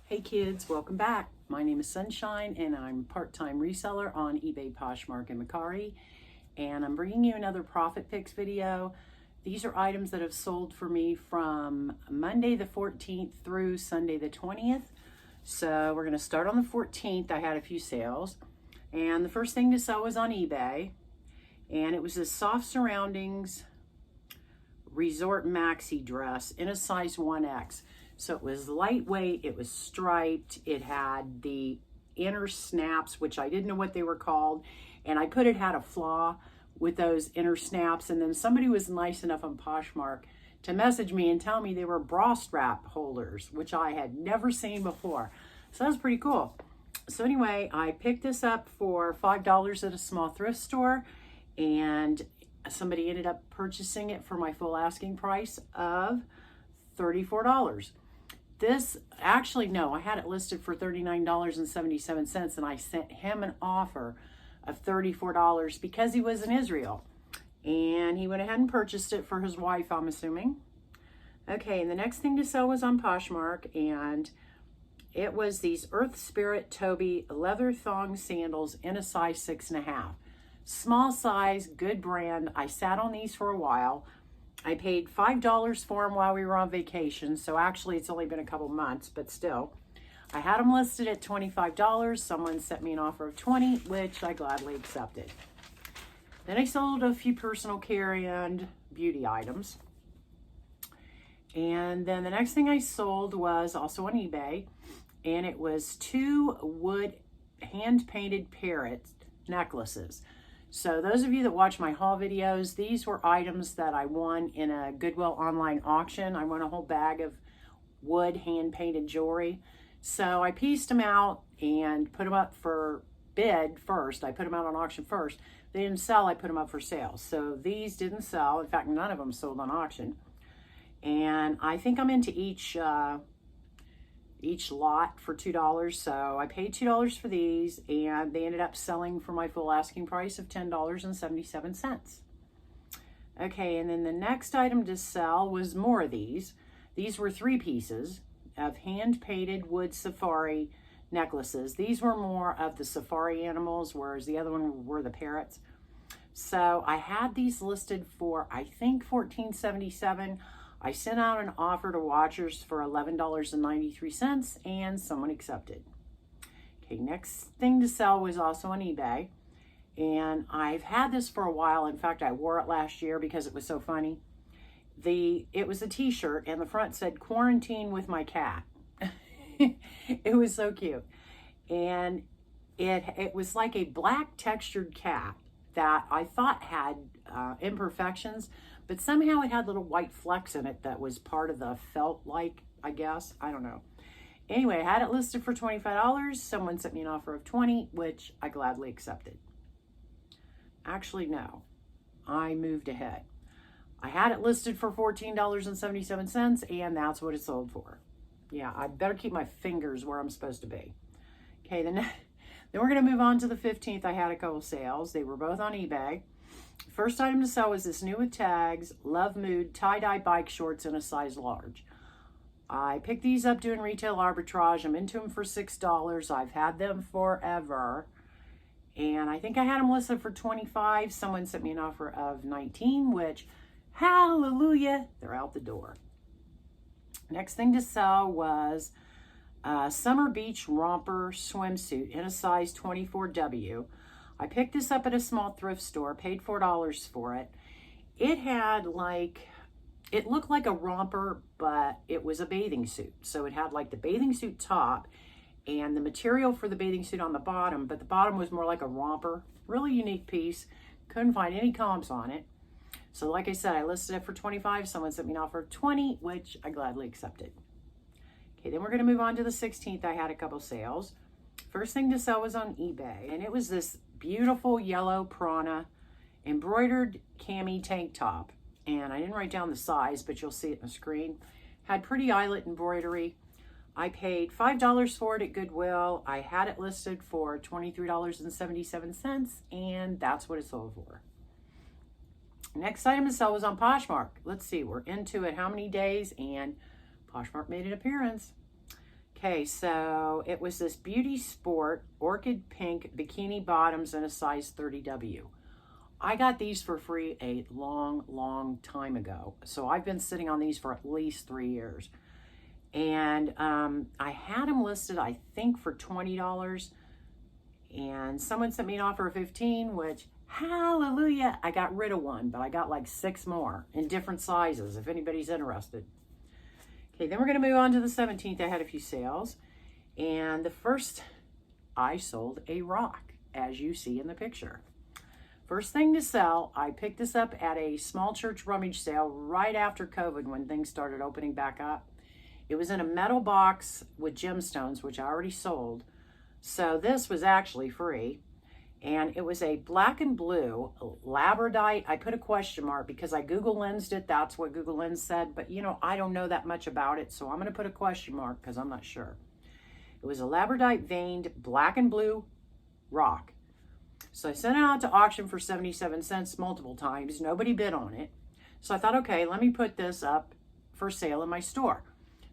Hey kids, welcome back. My name is Sunshine and I'm a part-time reseller on eBay, Poshmark and Mercari, and I'm bringing you another profit picks video. These are items that have sold for me from Monday the 14th through Sunday the 20th. So we're going to start on the 14th. I had a few sales, and the first thing to sell was on eBay, and it was this soft surroundings resort maxi dress in a size 1X. So it was lightweight, it was striped, it had the inner snaps, which I didn't know what they were called, and I put it had a flaw with those inner snaps, and then somebody was nice enough on Poshmark to message me and tell me they were bra strap holders, which I had never seen before. So that was pretty cool. So anyway, I picked this up for $5 at a small thrift store, and somebody ended up purchasing it for my full asking price of $34. This, actually, no, I had it listed for $39.77, and I sent him an offer of $34 because he was in Israel. And he went ahead and purchased it for his wife, I'm assuming. Okay, and the next thing to sell was on Poshmark, and it was these Earth Spirit Toby leather thong sandals in a size 6.5. Small size, good brand. I sat on these for a while. I paid $5 for them while we were on vacation, so actually it's only been a couple months, but still. I had them listed at $25. Someone sent me an offer of $20, which I gladly accepted. Then I sold a few personal care and beauty items. And then the next thing I sold was also on eBay, and it was 2 wood hand-painted parrot necklaces. So those of you that watch my haul videos, these were items that I won in a Goodwill online auction. I won a whole bag of wood hand-painted jewelry. So I pieced them out and put them up for bid first. I put them out on auction first. They didn't sell, I put them up for sale. So these didn't sell. In fact, none of them sold on auction. And I think I'm into each lot for $2. So I paid $2 for these, and they ended up selling for my full asking price of $10.77. Okay, and then the next item to sell was more of these. These were 3 pieces of hand-painted wood safari necklaces. These were more of the safari animals, whereas the other one were the parrots. So I had these listed for, I think, $14.77. I sent out an offer to watchers for $11.93, and someone accepted. Okay, next thing to sell was also on eBay, and I've had this for a while. In fact, I wore it last year because it was so funny. It was a t-shirt, and the front said "Quarantine with my cat." It was so cute, and it was like a black textured cat that I thought had imperfections, but somehow it had little white flecks in it that was part of the felt, like, I guess. I don't know. Anyway, I had it listed for $25. Someone sent me an offer of $20, which I gladly accepted. Actually, no. I moved ahead. I had it listed for $14.77, and that's what it sold for. Yeah, I better keep my fingers where I'm supposed to be. Okay, then we're going to move on to the 15th. I had a couple sales. They were both on eBay. First item to sell was this new with tags, Love Mood tie-dye bike shorts in a size large. I picked these up doing retail arbitrage. I'm into them for $6. I've had them forever. And I think I had them listed for $25. Someone sent me an offer of $19, which, hallelujah, they're out the door. Next thing to sell was a Summer Beach Romper swimsuit in a size 24W. I picked this up at a small thrift store, paid $4 for it. It had it looked like a romper, but it was a bathing suit. So it had like the bathing suit top and the material for the bathing suit on the bottom, but the bottom was more like a romper. Really unique piece. Couldn't find any comps on it. So like I said, I listed it for $25. Someone sent me an offer of $20, which I gladly accepted. Okay, then we're going to move on to the 16th. I had a couple sales. First thing to sell was on eBay, and it was this beautiful yellow prana embroidered cami tank top. And I didn't write down the size, but you'll see it on the screen. Had pretty eyelet embroidery. I paid $5 for it at Goodwill. I had it listed for $23.77, and that's what it sold for. Next item to sell was on Poshmark. Let's see, we're into it how many days, and Poshmark made an appearance. Okay, so it was this Beauty Sport Orchid Pink Bikini Bottoms in a size 30W. I got these for free a long time ago. So I've been sitting on these for at least 3 years. And I had them listed, I think, for $20. And someone sent me an offer of $15, which, hallelujah, I got rid of one. But I got like 6 more in different sizes, if anybody's interested. Okay, then we're going to move on to the 17th. I had a few sales. And the first, I sold a rock, as you see in the picture. First thing to sell, I picked this up at a small church rummage sale right after COVID when things started opening back up. It was in a metal box with gemstones, which I already sold. So this was actually free. And it was a black and blue labradite. I put a question mark because I Google lensed it. That's what Google Lens said. But, you know, I don't know that much about it. So I'm going to put a question mark because I'm not sure. It was a labradite veined black and blue rock. So I sent it out to auction for 77 cents multiple times. Nobody bid on it. So I thought, okay, let me put this up for sale in my store.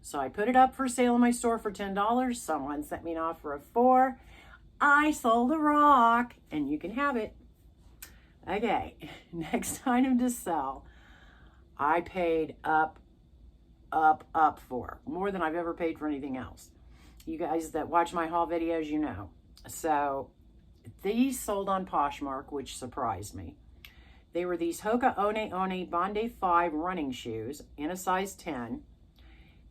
So I put it up for sale in my store for $10. Someone sent me an offer of $4. I sold a rock, and you can have it. Okay, next item to sell. I paid up for. More than I've ever paid for anything else. You guys that watch my haul videos, you know. So these sold on Poshmark, which surprised me. They were these Hoka One Bondi 5 running shoes in a size 10.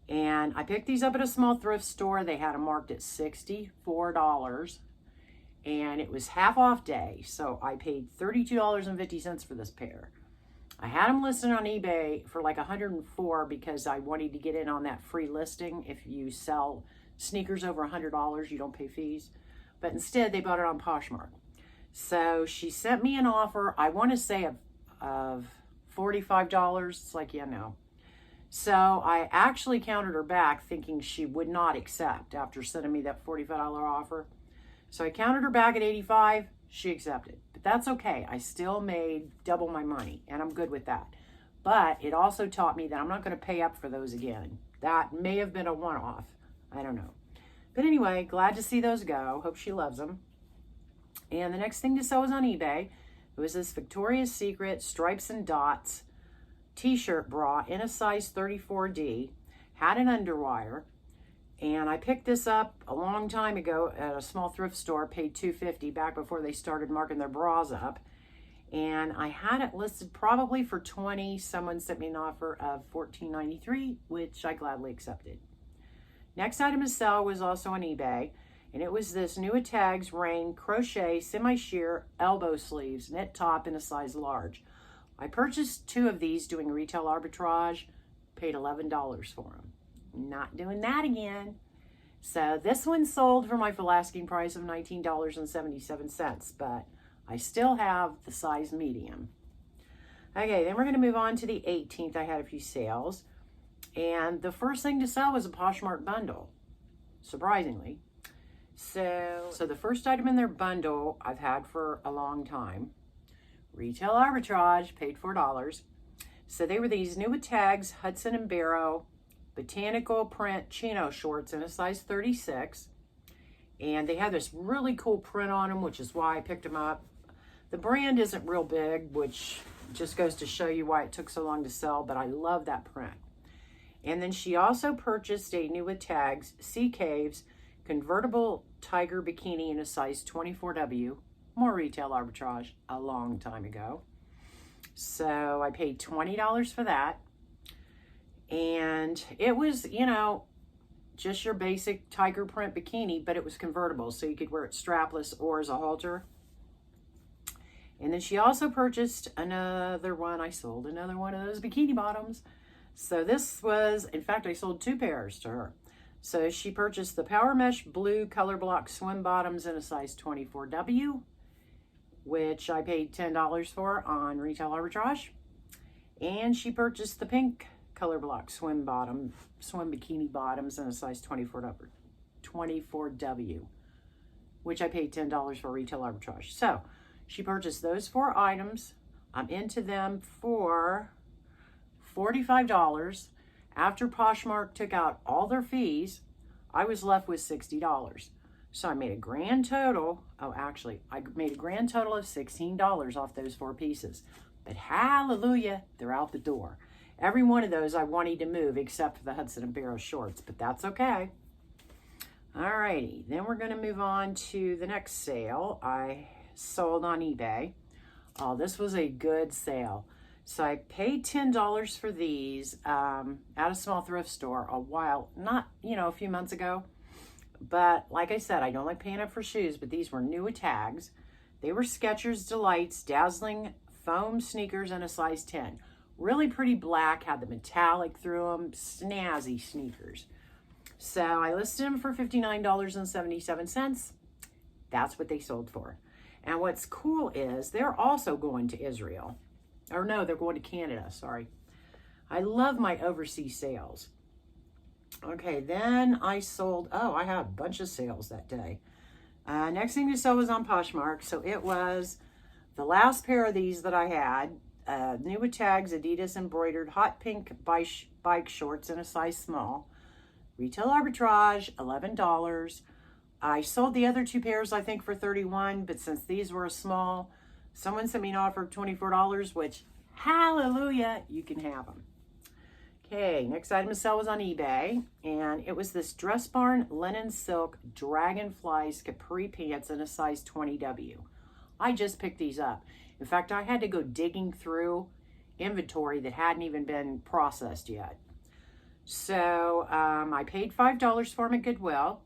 And I picked these up at a small thrift store. They had them marked at $64. And it was half off day. So I paid $32.50 for this pair. I had them listed on eBay for like $104 because I wanted to get in on that free listing. If you sell sneakers over $100, you don't pay fees. But instead, they bought it on Poshmark. So she sent me an offer, I want to say of $45. It's like, yeah, no. So I actually countered her back thinking she would not accept after sending me that $45 offer. So I countered her back at $85. She accepted. But that's okay. I still made double my money, and I'm good with that. But it also taught me that I'm not going to pay up for those again. That may have been a one-off. I don't know. But anyway, glad to see those go. Hope she loves them. And the next thing to sell was on eBay. It was this Victoria's Secret Stripes and Dots t-shirt bra in a size 34D. Had an underwire. And I picked this up a long time ago at a small thrift store, paid $2.50 back before they started marking their bras up. And I had it listed probably for $20. Someone sent me an offer of $14.93, which I gladly accepted. Next item to sell was also on eBay, and it was this New Tags Rain Crochet Semi-Sheer Elbow Sleeves knit top in a size large. I purchased 2 of these doing retail arbitrage, paid $11 for them. Not doing that again. So this one sold for my full asking price of $19.77, but I still have the size medium. Okay, then we're going to move on to the 18th. I had a few sales. And the first thing to sell was a Poshmark bundle, surprisingly. So the first item in their bundle I've had for a long time. Retail arbitrage, paid $4. So they were these New Tags Hudson and Barrow botanical print chino shorts in a size 36. And they had this really cool print on them, which is why I picked them up. The brand isn't real big, which just goes to show you why it took so long to sell, but I love that print. And then she also purchased a New Tags Sea Caves convertible tiger bikini in a size 24W, more retail arbitrage, a long time ago. So I paid $20 for that. And it was, you know, just your basic tiger print bikini, but it was convertible, so you could wear it strapless or as a halter. And then she also purchased another one. I sold another one of those bikini bottoms. So this was, in fact, I sold 2 pairs to her. So she purchased the Power Mesh Blue Color Block Swim Bottoms in a size 24W, which I paid $10 for on retail arbitrage. And she purchased the Pink Color Block Swim Bikini Bottoms in a size 24W, which I paid $10 for retail arbitrage. So she purchased those 4 items. I'm into them for $45. After Poshmark took out all their fees, I was left with $60. So I made a grand total, oh, actually, I made a grand total of $16 off those 4 pieces. But hallelujah, they're out the door. Every one of those I wanted to move except for the Hudson and Barrow shorts, but that's okay. Alrighty, then we're going to move on to the next sale I sold on eBay. Oh, this was a good sale. So I paid $10 for these at a small thrift store a few months ago. But like I said, I don't like paying up for shoes, but these were new tags. They were Skechers Delights Dazzling Foam sneakers in a size 10. Really pretty black, had the metallic through them, snazzy sneakers. So I listed them for $59.77. That's what they sold for. And what's cool is they're also going to Israel. Or no, they're going to Canada, sorry. I love my overseas sales. Okay, then I sold, I had a bunch of sales that day. Next thing to sell was on Poshmark. So it was the last pair of these that I had. New with tags, Adidas embroidered hot pink bike shorts in a size small. Retail arbitrage, $11. I sold the other 2 pairs, I think, for $31, but since these were a small, someone sent me an offer of $24, which, hallelujah, you can have them. Okay, next item to sell was on eBay, and it was this Dress Barn Linen Silk Dragonflies Capri Pants in a size 20W. I just picked these up. In fact, I had to go digging through inventory that hadn't even been processed yet. So I paid $5 for them at Goodwill,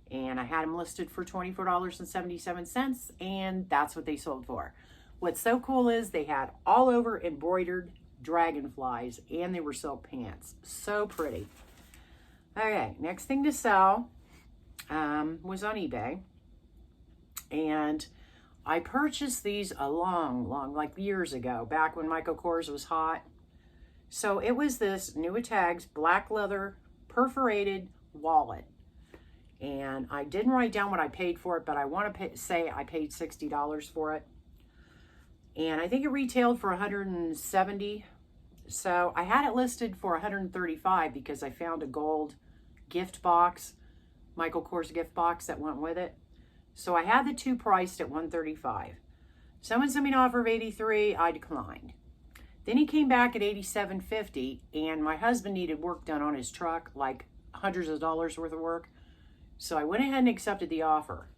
and I had them listed for $24.77, and that's what they sold for. What's so cool is they had all over embroidered dragonflies, and they were silk pants. So pretty. Okay, next thing to sell was on eBay, and I purchased these a long, years ago, back when Michael Kors was hot. So it was this new with tags, black leather, perforated wallet. And I didn't write down what I paid for it, but I want to say I paid $60 for it. And I think it retailed for $170. So I had it listed for $135 because I found a gold gift box, Michael Kors gift box that went with it. So I had the 2 priced at $135. Someone sent me an offer of $83. I declined. Then he came back at $87.50, and my husband needed work done on his truck, like hundreds of dollars worth of work. So I went ahead and accepted the offer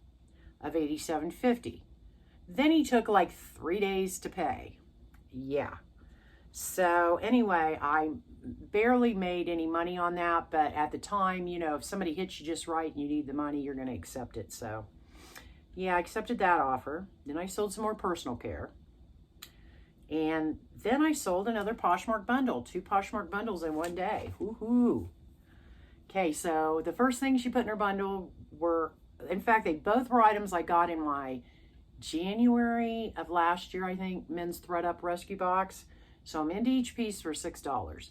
of $87.50. Then he took like 3 days to pay. Yeah. So anyway, I barely made any money on that, but at the time, if somebody hits you just right and you need the money, you're going to accept it. So yeah, I accepted that offer. Then I sold some more personal care. And then I sold another Poshmark bundle, 2 Poshmark bundles in one day. Woohoo. Okay, so the first thing she put in her bundle were, in fact, they both were items I got in my January of last year, I think, men's thread up rescue box. So I'm into each piece for $6.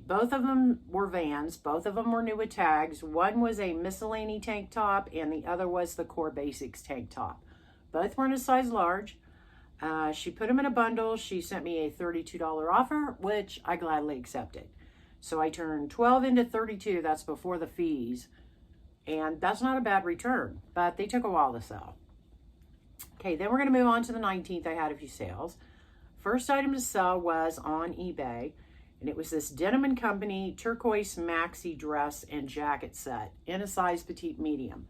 Both of them were Vans. Both of them were new with tags. One was a miscellany tank top, and the other was the Core Basics tank top. Both were in a size large. She put them in a bundle. She sent me a $32 offer, which I gladly accepted. So I turned 12 into 32. That's before the fees. And that's not a bad return, but they took a while to sell. Okay, then we're going to move on to the 19th. I had a few sales. First item to sell was on eBay, and it was this Denim & Company Turquoise Maxi dress and jacket set in a size petite medium.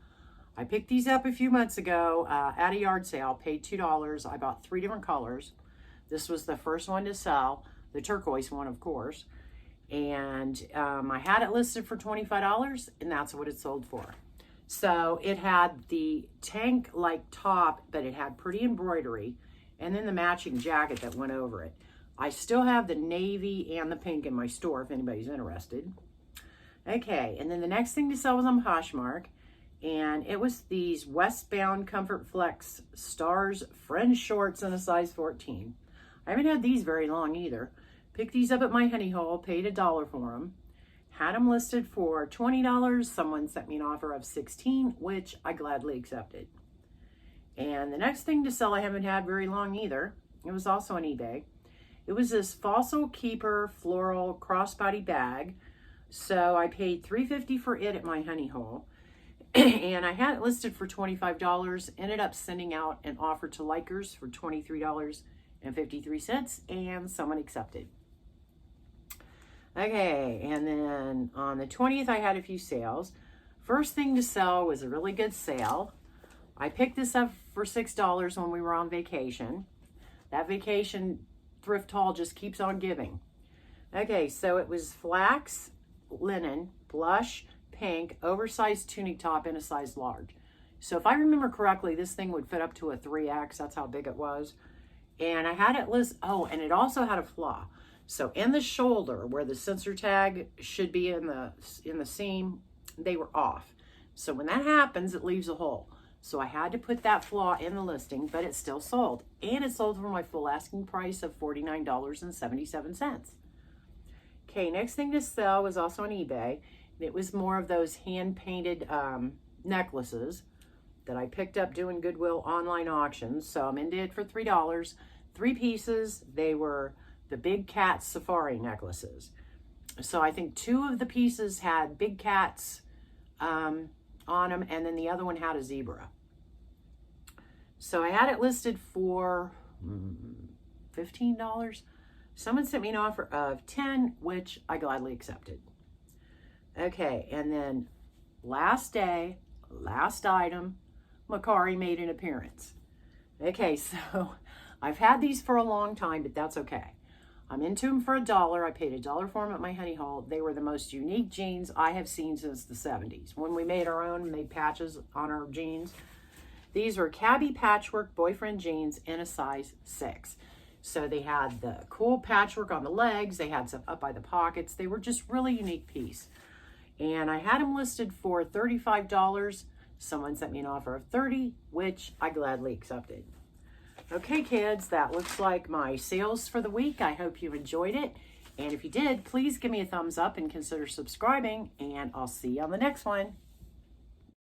I picked these up a few months ago at a yard sale, paid $2. I bought 3 different colors. This was the first one to sell, the turquoise one, of course. And I had it listed for $25, and that's what it sold for. So it had the tank-like top, but it had pretty embroidery, and then the matching jacket that went over it. I still have the navy and the pink in my store if anybody's interested. Okay, and then the next thing to sell was on Poshmark, and it was these Westbound Comfort Flex Stars Fringe shorts in a size 14. I haven't had these very long either. Picked these up at my honey hole, paid $1 for them. Had them listed for $20. Someone sent me an offer of $16, which I gladly accepted. And the next thing to sell I haven't had very long either. It was also on eBay. It was this Fossil Key-Pur floral crossbody bag. So I paid $3.50 for it at my honey hole. And I had it listed for $25. Ended up sending out an offer to likers for $23.53, and someone accepted. Okay, and then on the 20th, I had a few sales. First thing to sell was a really good sale. I picked this up for $6 when we were on vacation. That vacation thrift haul just keeps on giving. Okay, so it was flax, linen, blush, pink, oversized tunic top in a size large. So if I remember correctly, this thing would fit up to a 3X. That's how big it was. And I had it list. Oh, and it also had a flaw. So in the shoulder where the sensor tag should be in the seam, they were off. So when that happens, it leaves a hole. So I had to put that flaw in the listing, but it still sold. And it sold for my full asking price of $49.77. Okay, next thing to sell was also on eBay. It was more of those hand-painted necklaces that I picked up doing Goodwill online auctions. So I'm into it for $3. 3 pieces. They were the big cat safari necklaces. So I think 2 of the pieces had big cats on them, and then the other one had a zebra. So I had it listed for $15. Someone sent me an offer of $10, which I gladly accepted. Okay, and then last day, last item, Mercari made an appearance. Okay, so I've had these for a long time, but that's okay. I'm into them for $1. I paid $1 for them at my honey hole. They were the most unique jeans I have seen since the 70s. When we made our own, made patches on our jeans. These were cabbie patchwork boyfriend jeans in a size 6. So they had the cool patchwork on the legs. They had some up by the pockets. They were just really unique piece. And I had them listed for $35. Someone sent me an offer of $30, which I gladly accepted. Okay, kids, that looks like my sales for the week. I hope you enjoyed it. And if you did, please give me a thumbs up and consider subscribing. And I'll see you on the next one.